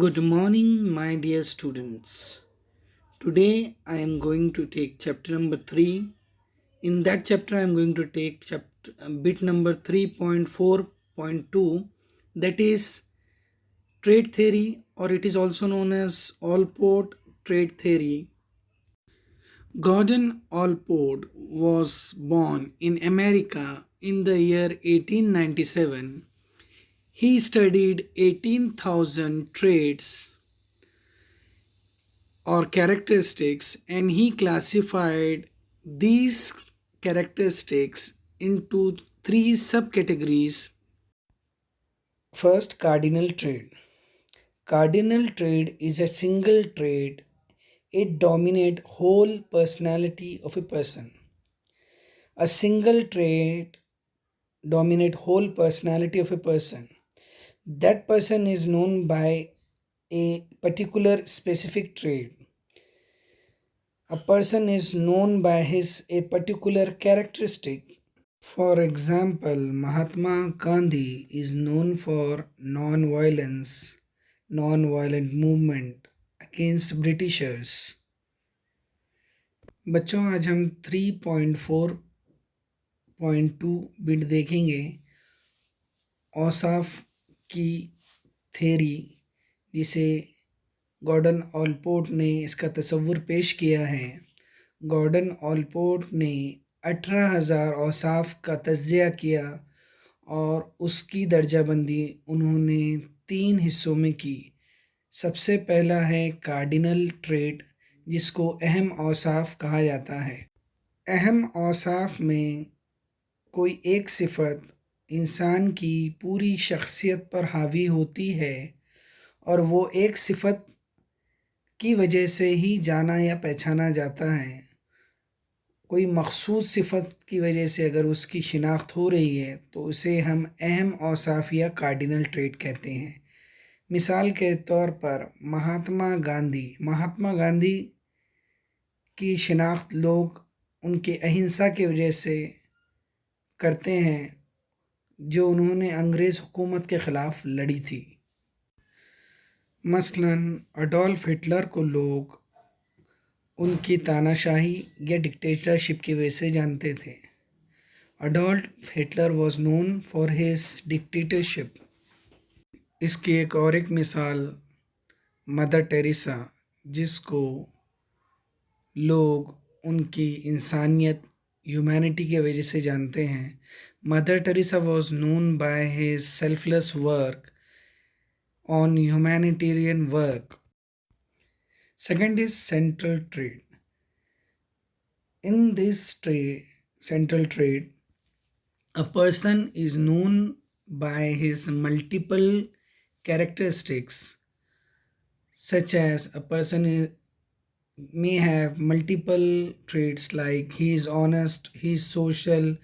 Good morning, my dear students. Today I am going to take chapter number 3. In that chapter, I am going to take bit number 3.4.2, that is trade theory, or it is also known as Allport trade theory. Gordon Allport was born in America in the year 1897. He studied 18,000 trades or characteristics, and he classified these characteristics into three subcategories. First, cardinal trade. Cardinal trade is a single trait. It dominates whole personality of a person. A single trait dominates whole personality of a person. That person is known by a particular specific trait. A person is known by his a particular characteristic. For example, Mahatma Gandhi is known for non-violent movement against Britishers. बच्चों आज हम 3.4.2 bit देखेंगे औसाफ की theory, जिसे Gordon Allport ने इसका तसव्वुर पेश किया है। गॉर्डन ऑलपोर्ट ने 18,000 औसाफ का तज्ज़िया किया और उसकी दर्जाबंदी उन्होंने 3 हिस्सों में की। सबसे पहला है कार्डिनल ट्रेट, जिसको अहम औसाफ कहा जाता है। अहम औसाफ में कोई एक सिफत इंसान की पूरी शख्सियत पर हावी होती है और वो एक सिफत की वजह से ही जाना या पहचाना जाता है। कोई मखसूस सिफत की वजह से अगर उसकी शिनाख्त हो रही है तो उसे हम अहम औसाफ या कार्डिनल ट्रेट कहते हैं। मिसाल के तौर पर महात्मा गांधी की शिनाख्त लोग उनके अहिंसा की वजह से करते हैं, जो उन्होंने अंग्रेज़ हुकूमत के ख़िलाफ़ लड़ी थी। मसलन अडोल्फ हिटलर को लोग उनकी तानाशाही या डिक्टेटरशिप की वजह से जानते थे। Adolf Hitler was known for his dictatorship. इसकी एक मिसाल मदर टेरेसा, जिसको लोग उनकी इंसानियत ह्यूमैनिटी की वजह से जानते हैं। Mother Teresa was known by his selfless work on humanitarian work. Second is central trade. In this central trade, a person is known by his multiple characteristics, such as a person may have multiple traits like he is honest, he is social,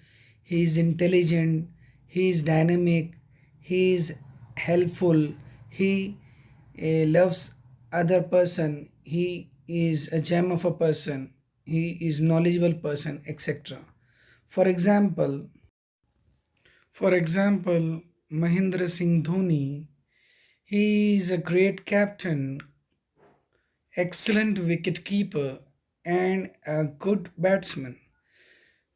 he is intelligent, he is dynamic, he is helpful, he loves other person, he is a gem of a person, he is knowledgeable person, etc. For example, Mahendra Singh Dhoni, he is a great captain, excellent wicket-keeper, and a good batsman.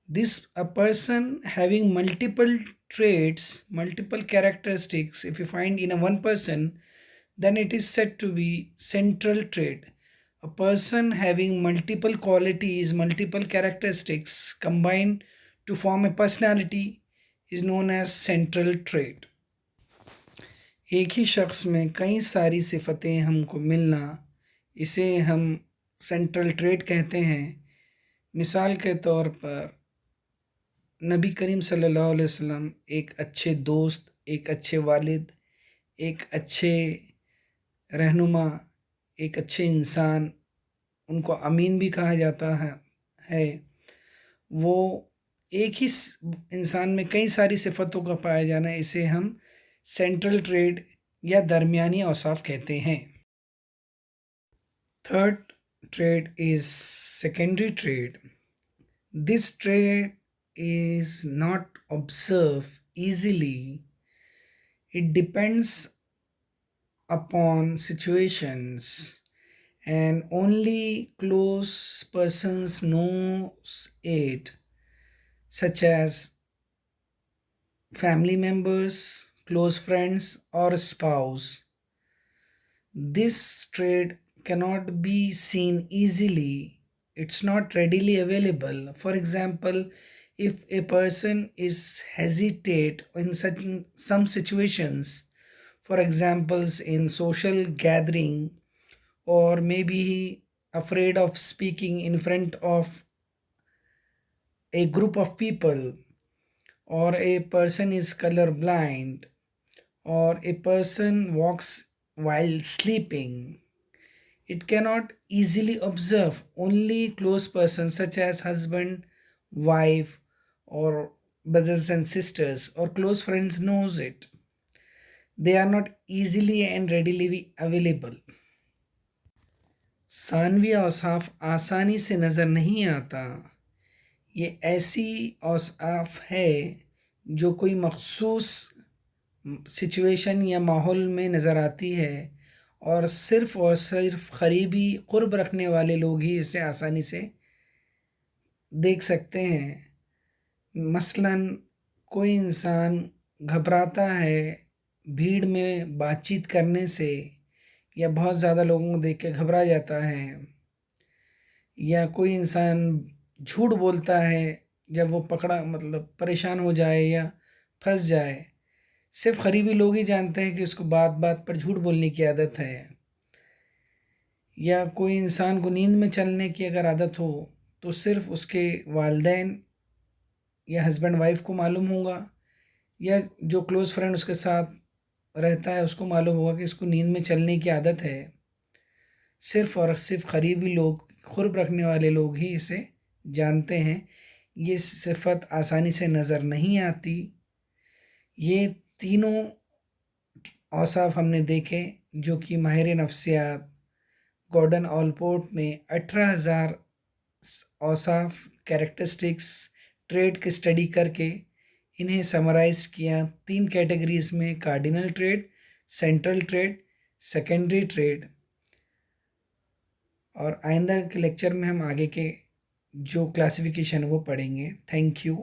This a person having multiple traits, multiple characteristics, if you find in a one person, then it is said to be central trait. A person having multiple qualities, multiple characteristics combined to form a personality is known as central trait. एक ही शख्स में कई सारी सिफतें हमको मिलना, इसे हम central trait कहते हैं। मिसाल के तौर पर नबी करीम सल्लल्लाहु अलैहि वसल्लम एक अच्छे दोस्त, एक अच्छे वालिद, एक अच्छे रहनुमा, एक अच्छे इंसान, उनको अमीन भी कहा जाता है। वो एक ही इंसान में कई सारी सिफतों का पाया जाना, इसे हम सेंट्रल ट्रेड या दरमियानी औसाफ कहते हैं। Third trade is secondary trade. This trade is not observed easily. It depends upon situations and only close persons knows it, such as family members, close friends, or spouse. This trait cannot be seen easily. It's not readily available. For example, if a person is hesitate in certain some situations, for examples in social gathering, or maybe afraid of speaking in front of a group of people, or a person is color blind, or a person walks while sleeping, it cannot easily observe. Only close persons such as husband, wife, or brothers and sisters or close friends knows it. They are not easily and readily available. सानवी औसाफ आसानी से नज़र नहीं आता। ये ऐसी औसाफ है जो कोई मखसूस सिचुएशन या माहौल में नज़र आती है, और सिर्फ करीबी क़ुर्ब रखने वाले लोग ही इसे आसानी से देख सकते हैं। मसलन कोई इंसान घबराता है भीड़ में बातचीत करने से, या बहुत ज़्यादा लोगों को देख के घबरा जाता है, या कोई इंसान झूठ बोलता है जब वो पकड़ा मतलब परेशान हो जाए या फंस जाए, सिर्फ करीबी लोग ही जानते हैं कि उसको बात बात पर झूठ बोलने की आदत है। या कोई इंसान को नींद में चलने की अगर आदत हो तो सिर्फ उसके वालिदैन या हस्बैंड वाइफ को मालूम होगा, या जो क्लोज़ फ्रेंड उसके साथ रहता है उसको मालूम होगा कि इसको नींद में चलने की आदत है। सिर्फ और सिर्फ करीबी लोग, क़ुर्ब रखने वाले लोग ही इसे जानते हैं। ये सिफत आसानी से नज़र नहीं आती। ये तीनों औसाफ हमने देखे जो कि माहिर नफ्सियात गॉर्डन ऑलपोर्ट ने 18,000 औसाफ कैरेक्टरिस्टिक्स ट्रेड की स्टडी करके इन्हें समराइज किया 3 कैटेगरीज में: cardinal trade, central trade, secondary trade. और आइंदा के लेक्चर में हम आगे के जो क्लासिफिकेशन वो पढ़ेंगे। Thank you.